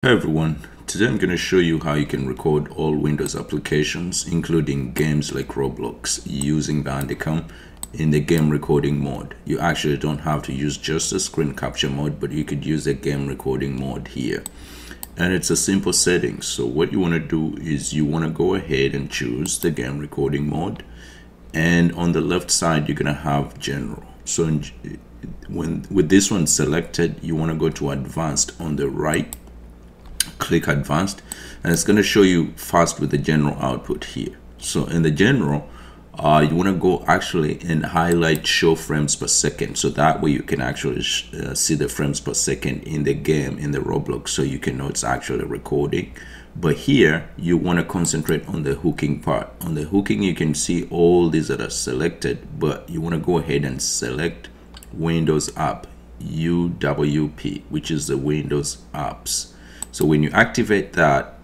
Hi everyone, today I'm going to show you how you can record all Windows applications including games like Roblox using Bandicam in the game recording mode. You actually don't have to use just the screen capture mode, but you could use the game recording mode here. And it's a simple setting. So what you want to do is you want to go ahead and choose the game recording mode, and on the left side you're going to have general. So with this one selected, you want to go to advanced on the right, click advanced, and it's going to show you fast with the general output here. So in the general, you want to go actually and highlight show frames per second, so that way you can actually see the frames per second in the game, in the Roblox, so you can know it's actually recording. But here you want to concentrate on the hooking part. On the hooking, you can see all these that are selected, but you want to go ahead and select Windows App, UWP, which is the Windows apps. So when you activate that,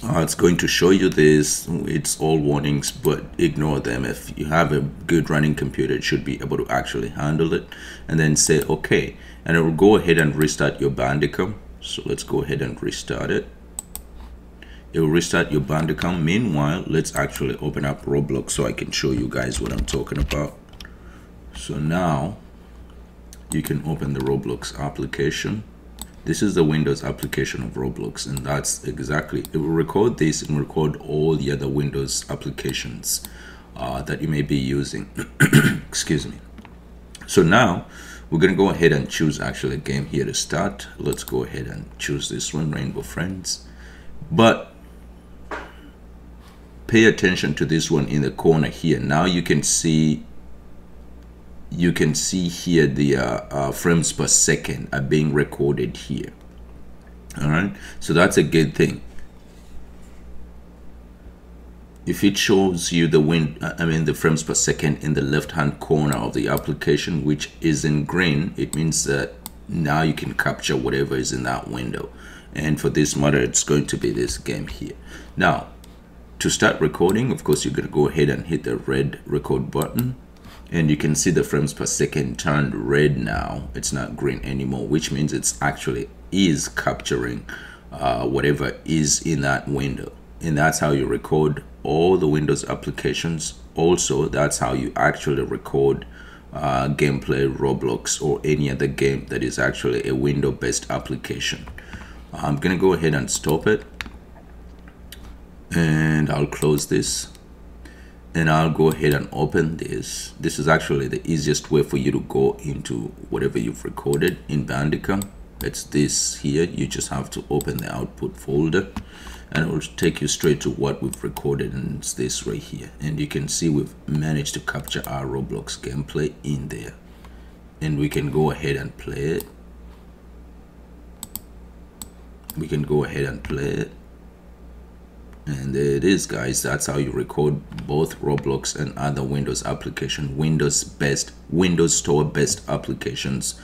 it's going to show you this. It's all warnings, but ignore them. If you have a good running computer, it should be able to actually handle it. And then say okay, and it will go ahead and restart your Bandicam. So let's go ahead and restart it. It will restart your Bandicam. Meanwhile, let's actually open up Roblox so I can show you guys what I'm talking about. So now you can open the Roblox application. This is the Windows application of Roblox, and that's exactly, it will record this and record all the other Windows applications that you may be using. Excuse me. So now we're going to go ahead and choose actually a game here to start. Let's go ahead and choose this one, Rainbow Friends. But pay attention to this one in the corner here. Now you can see here the frames per second are being recorded here. All right, so that's a good thing. If it shows you the frames per second in the left hand corner of the application, which is in green, it means that now you can capture whatever is in that window. And for this matter, it's going to be this game here. Now to start recording, of course, you're going to go ahead and hit the red record button, and you can see the frames per second turned red now. It's not green anymore, which means it's actually is capturing whatever is in that window. And that's how you record all the Windows applications. Also, that's how you actually record gameplay, Roblox, or any other game that is actually a window-based application. I'm gonna go ahead and stop it, and I'll close this. And I'll go ahead and open this. This is actually the easiest way for you to go into whatever you've recorded in Bandicam. It's this here. You just have to open the output folder, and it will take you straight to what we've recorded, and it's this right here. And you can see we've managed to capture our Roblox gameplay in there, and we can go ahead and play it. We can go ahead and play it. And there it is, guys. That's how you record both Roblox and other Windows application, Windows Store based applications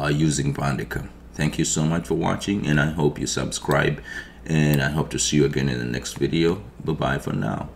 using Bandicam. Thank you so much for watching, and I hope you subscribe, and I hope to see you again in the next video. Bye bye for now.